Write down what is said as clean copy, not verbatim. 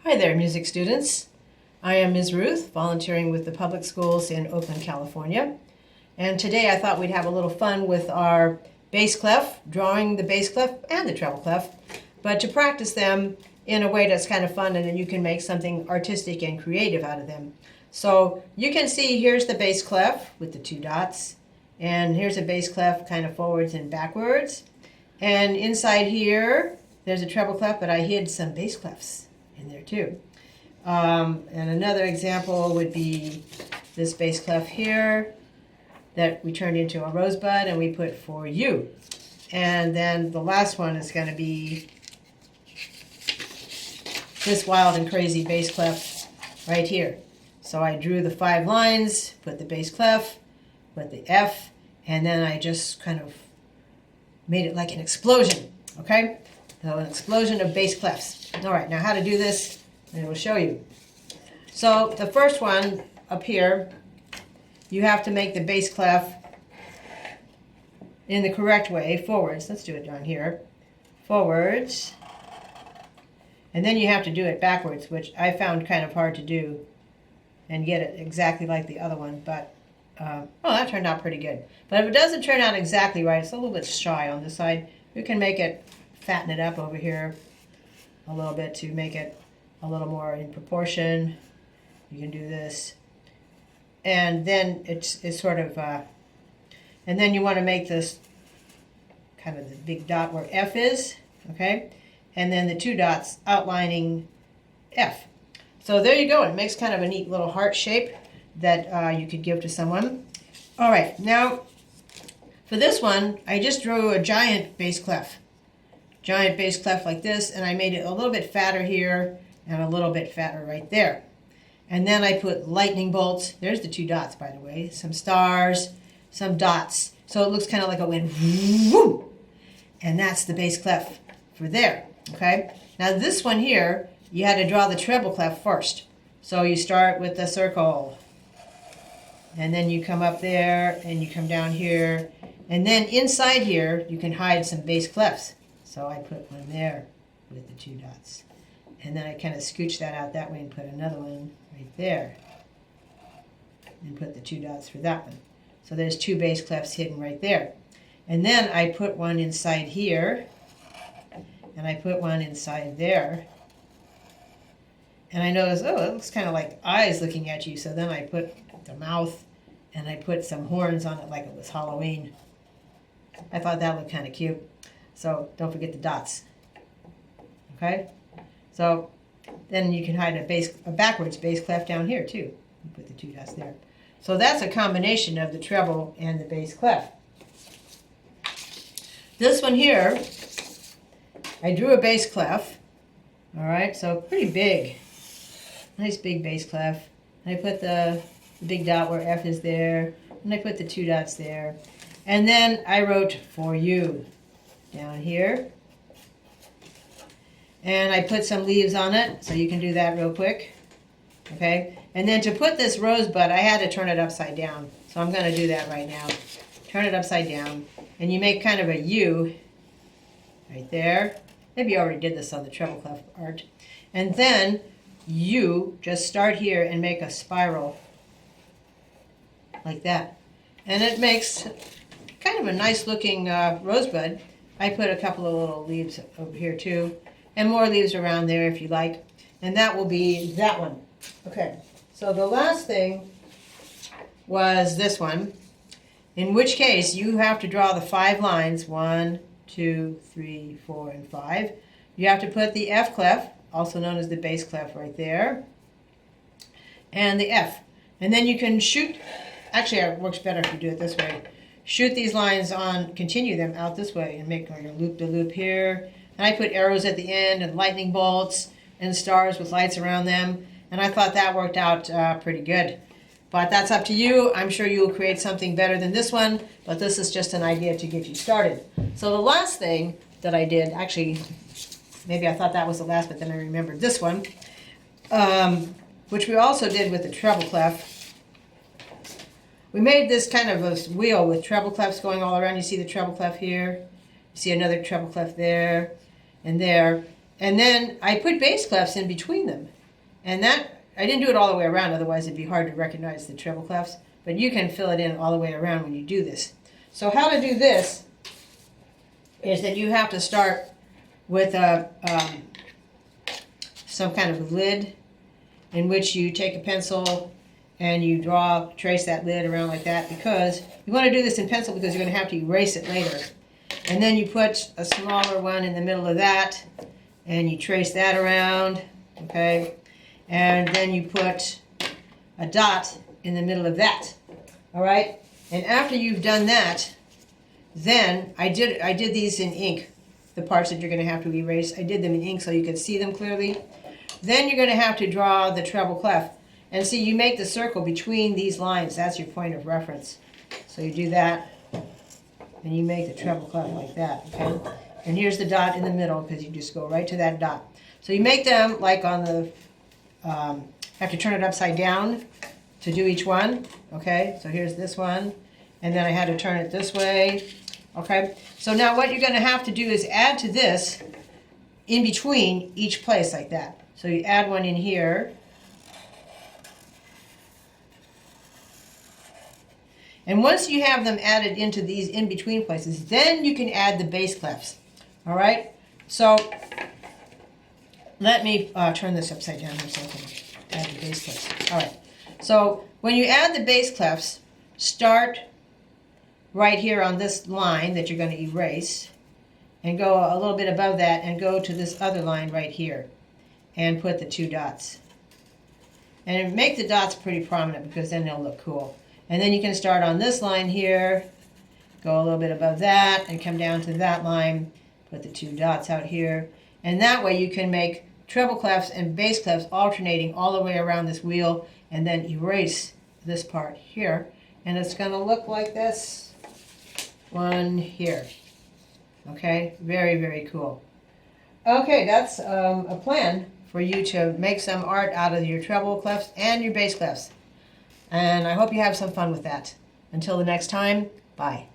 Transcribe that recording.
Hi there, music students. I am Ms. Ruth, volunteering with the public schools in Oakland, California. And today I thought we'd have a little fun with our bass clef, drawing the bass clef and the treble clef, but to practice them in a way that's kind of fun and then you can make something artistic and creative out of them. So you can see here's the bass clef with the two dots, and here's a bass clef kind of forwards and backwards. And inside here, there's a treble clef, but I hid some bass clefs in there too. And another example would be this bass clef here that we turned into a rosebud and we put for you. And then the last one is going to be this wild and crazy bass clef right here. So I drew the 5 lines, put the bass clef, put the F, and then I just kind of made it like an explosion, okay? So an explosion of bass clefs. All right, now how to do this, I will show you. So the first one up here, you have to make the bass clef in the correct way, forwards. Let's do it down here. Forwards. And then you have to do it backwards, which I found kind of hard to do and get it exactly like the other one, but well, that turned out pretty good. But if it doesn't turn out exactly right, it's a little bit shy on this side, we can make it, fatten it up over here a little bit to make it a little more in proportion. You can do this. And then it's sort of, and then you want to make this kind of the big dot where F is, okay? And then the 2 dots outlining F. So there you go. It makes kind of a neat little heart shape that you could give to someone. All right, now for this one, I just drew a giant bass clef. Giant bass clef like this, and I made it a little bit fatter here and a little bit fatter right there. And then I put lightning bolts. There's the 2 dots, by the way. Some stars, some dots. So it looks kind of like a wind. Woo! And that's the bass clef for there, okay? Now this one here, you had to draw the treble clef first. So you start with the circle. And then you come up there, and you come down here. And then inside here, you can hide some bass clefs. So I put one there with the 2 dots. And then I kind of scooch that out that way and put another one right there. And put the 2 dots for that one. So there's 2 bass clefs hidden right there. And then I put one inside here. And I put one inside there. And I noticed, oh, it looks kind of like eyes looking at you. So then I put the mouth and I put some horns on it like it was Halloween. I thought that looked kind of cute. So don't forget the dots. Okay? So then you can hide a backwards bass clef down here too. You put the 2 dots there. So that's a combination of the treble and the bass clef. This one here, I drew a bass clef. All right, so pretty big. Nice big bass clef. I put the big dot where F is there, and I put the 2 dots there. And then I wrote for you down here. And I put some leaves on it, so you can do that real quick. Okay? And then to put this rosebud, I had to turn it upside down. So I'm going to do that right now. Turn it upside down. And you make kind of a U right there. Maybe you already did this on the treble clef art. And then you just start here and make a spiral like that. And it makes kind of a nice looking rosebud. I put a couple of little leaves over here too. And more leaves around there if you like. And that will be that one. Okay, so the last thing was this one. In which case, you have to draw the 5 lines. 1, 2, 3, 4, and 5. You have to put the F clef, also known as the bass clef, right there. And the F. And then you can shoot. Actually, it works better if you do it this way. Shoot these lines on, continue them out this way, and make like a loop-de-loop here. And I put arrows at the end and lightning bolts and stars with lights around them. And I thought that worked out pretty good. But that's up to you. I'm sure you'll create something better than this one. But this is just an idea to get you started. So the last thing that I did, actually, maybe I thought that was the last, but then I remembered this one, which we also did with the treble clef. We made this kind of a wheel with treble clefs going all around. You see the treble clef here. You see another treble clef there and there. And then I put bass clefs in between them. And that, I didn't do it all the way around, otherwise it'd be hard to recognize the treble clefs. But you can fill it in all the way around when you do this. So how to do this is that you have to start with some kind of lid in which you take a pencil and you trace that lid around like that, because you want to do this in pencil because you're going to have to erase it later. And then you put a smaller one in the middle of that and you trace that around, okay? And then you put a dot in the middle of that, all right? And after you've done that, then I did these in ink, the parts that you're going to have to erase. I did them in ink so you can see them clearly. Then you're going to have to draw the treble clef. And see, you make the circle between these lines. That's your point of reference. So you do that, and you make the treble clef like that, okay? And here's the dot in the middle, because you just go right to that dot. So you make them like on the, have to turn it upside down to do each one, okay? So here's this one, and then I had to turn it this way, okay? So now what you're going to have to do is add to this in between each place like that. So you add one in here. And once you have them added into these in-between places, then you can add the bass clefs. All right? So let me turn this upside down here so I can add the bass clefs. All right. So when you add the bass clefs, start right here on this line that you're going to erase and go a little bit above that and go to this other line right here and put the two dots. And make the dots pretty prominent because then they'll look cool. And then you can start on this line here, go a little bit above that, and come down to that line, put the two dots out here. And that way you can make treble clefs and bass clefs alternating all the way around this wheel, and then erase this part here. And it's going to look like this one here. Okay, very, very cool. Okay, that's a plan for you to make some art out of your treble clefs and your bass clefs. And I hope you have some fun with that. Until the next time, bye.